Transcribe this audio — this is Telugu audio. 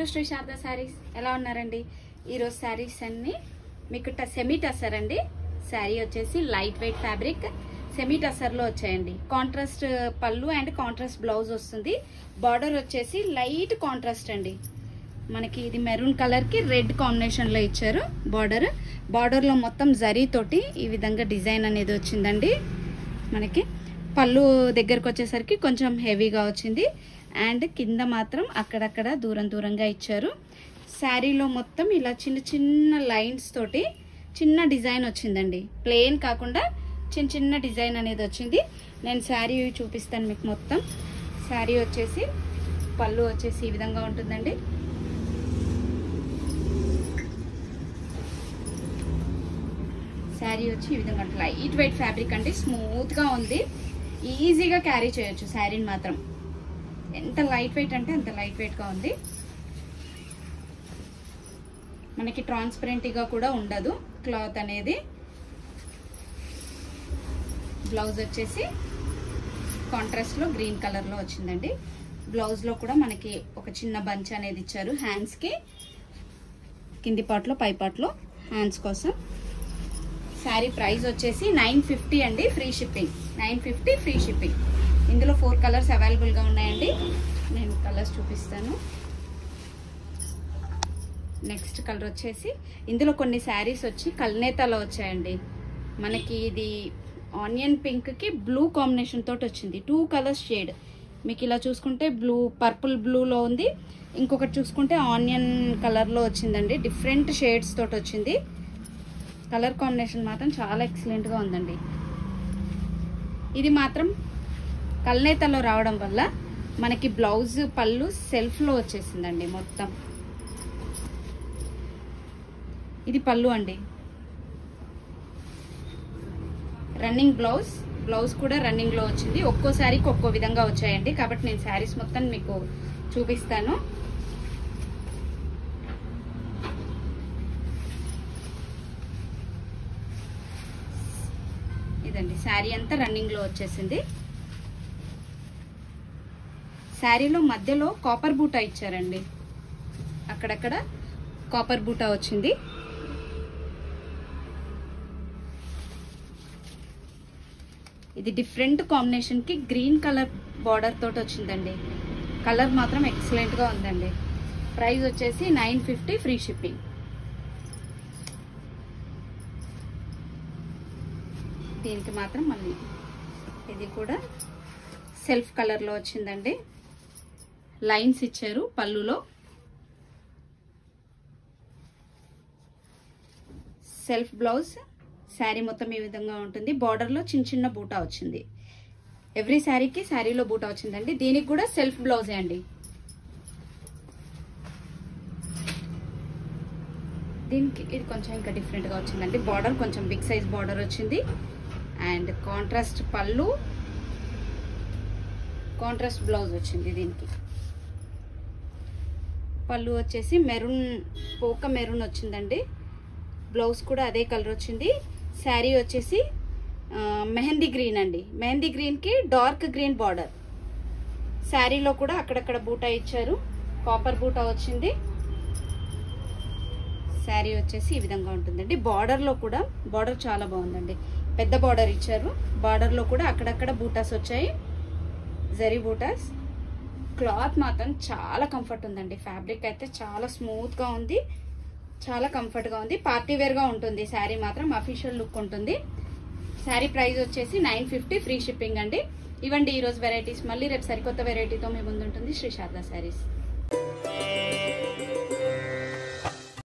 టు శ్రీ శారదా శారీస్. ఎలా ఉన్నారండి? ఈరోజు శారీస్ అన్ని మీకు సెమీ టసర్ అండి. శారీ వచ్చేసి light weight fabric semi tussar లో వచ్చాయండి. కాంట్రాస్ట్ పళ్ళు అండ్ కాంట్రాస్ట్ బ్లౌజ్ వస్తుంది. బార్డర్ వచ్చేసి లైట్ కాంట్రాస్ట్ అండి. మనకి ఇది మెరూన్ కలర్ కి రెడ్ కాంబినేషన్ లో ఇచ్చారు. బార్డర్ లో మొత్తం జరీ తోటి ఈ విధంగా డిజైన్ అనేది వచ్చిందండి. మనకి పళ్ళు దగ్గరకు వచ్చేసరికి కొంచెం హెవీగా వచ్చింది అండ్ కింద మాత్రం అక్కడక్కడ దూరంగా ఇచ్చారు. శారీలో మొత్తం ఇలా చిన్న చిన్న లైన్స్ తోటి చిన్న డిజైన్ వచ్చిందండి. ప్లెయిన్ కాకుండా చిన్న చిన్న డిజైన్ అనేది వచ్చింది. నేను శారీ చూపిస్తాను మీకు. మొత్తం శారీ వచ్చేసి పళ్ళు వచ్చేసి ఈ విధంగా ఉంటుందండి. శారీ వచ్చి ఈ విధంగా లైట్ వెయిట్ ఫ్యాబ్రిక్ అండి. స్మూత్ గా ఉంది. ఈజీగా క్యారీ చేయొచ్చు శారీని మాత్రం. ఎంత లైట్ వెయిట్ అంటే అంత లైట్ వెయిట్ గా ఉంది. మనకి ట్రాన్స్పరెంట్ గా కూడా ఉండదు క్లాత్ అనేది. బ్లౌజ్ వచ్చేసి కాంట్రాస్ట్ లో గ్రీన్ కలర్ లో వచ్చిందండి. బ్లౌజ్ లో కూడా మనకి ఒక చిన్న బంచ్ అనేది ఇచ్చారు హ్యాండ్స్ కి. కింది పార్ట్ లో పై పార్ట్ లో హ్యాండ్స్ కోసం. శారీ ప్రైస్ వచ్చేసి 950 అండి. Free shipping. 950 free shipping. ఇందులో 4 కలర్స్ అవైలబుల్ గా ఉన్నాయండి. నేను కలర్స్ చూపిస్తాను. నెక్స్ట్ కలర్ వచ్చేసి ఇందులో కొన్ని శారీస్ వచ్చి కల్నేతలో వచ్చాయండి. మనకి ఇది ఆనియన్ పింక్ కి బ్లూ కాంబినేషన్ తోటి వచ్చింది. 2 కలర్స్ షేడ్. మీకు ఇలా చూసుకుంటే బ్లూ, పర్పుల్ బ్లూలో ఉంది. ఇంకొకటి చూసుకుంటే ఆనియన్ కలర్ లో వచ్చిందండి. డిఫరెంట్ షేడ్స్ తోటి వచ్చింది. కలర్ కాంబినేషన్ మాత్రం చాలా ఎక్సలెంట్ గా ఉందండి. ఇది మాత్రం కల్నేతలో రావడం వల్ల మనకి బ్లౌజ్ పళ్ళు సెల్ఫ్ లో వచ్చేసిందండి మొత్తం. ఇది పళ్ళు అండి. రన్నింగ్ బ్లౌజ్ కూడా రన్నింగ్ లో వచ్చింది. ఒక్కో శారీకి ఒక్కో విధంగా వచ్చాయండి. కాబట్టి నేను శారీస్ మొత్తం మీకు చూపిస్తాను. ఇదండి శారీ అంతా రన్నింగ్ లో వచ్చేసింది. శారీలో మధ్యలో కాపర్ బూటా ఇచ్చారండి. అక్కడక్కడ కాపర్ బూటా వచ్చింది. ఇది డిఫరెంట్ కాంబినేషన్ కి గ్రీన్ కలర్ బార్డర్ తోటి వచ్చిందండి. కలర్ మాత్రం ఎక్సలెంట్ గా ఉందండి. ప్రైస్ వచ్చేసి 950 ఫ్రీ షిప్పింగ్. దీనికి మాత్రం మళ్ళీ ఇది కూడా సెల్ఫ్ కలర్ లో వచ్చిందండి. లైన్స్ ఇచ్చారు పళ్ళులో. Self blouse. శారీ మొత్తం ఈ విధంగా ఉంటుంది. బార్డర్ లో చిన్న చిన్న బూటా వచ్చింది. ఎవ్రీ శారీకి శారీలో బూటా వచ్చిందండి. దీనికి కూడా సెల్ఫ్ బ్లౌజే అండి. దీనికి ఇది కొంచెం ఇంకా డిఫరెంట్ గా వచ్చిందండి. బార్డర్ కొంచెం బిగ్ సైజ్ బార్డర్ వచ్చింది అండ్ కాంట్రాస్ట్ పళ్ళు, కాంట్రాస్ట్ బ్లౌజ్ వచ్చింది. దీనికి పళ్ళు వచ్చేసి మెరూన్, పోక మెరూన్ వచ్చిందండి. బ్లౌజ్ కూడా అదే కలర్ వచ్చింది. శారీ వచ్చేసి మెహందీ గ్రీన్ అండి. మెహందీ గ్రీన్ కి డార్క్ గ్రీన్ బార్డర్. శారీలో కూడా అక్కడక్కడ బూటా ఇచ్చారు. కాపర్ బూటా వచ్చింది. శారీ వచ్చేసి ఈ విధంగా ఉంటుందండి. బార్డర్ లో కూడా బార్డర్ చాలా బాగుందండి. పెద్ద బార్డర్ ఇచ్చారు. బార్డర్ లో కూడా అక్కడక్కడ బూటాస్ వచ్చాయి, జరీ బూటాస్. క్లాత్ మాత్రం చాలా కంఫర్ట్ ఉందండి. ఫ్యాబ్రిక్ అయితే చాలా స్మూత్ గా ఉంది. చాలా కంఫర్ట్ గా ఉంది. పార్టీ వేర్ గా ఉంటుంది. శారీ మాత్రం అఫీషియల్ లుక్ ఉంటుంది. శారీ ప్రైస్ వచ్చేసి 950 ఫ్రీ షిప్పింగ్ అండి. ఇవ్వండి ఈరోజు వెరైటీస్. మళ్ళీ రేపు సరికొత్త వెరైటీతో మీ ముందు ఉంటుంది శ్రీ శారదా శారీస్.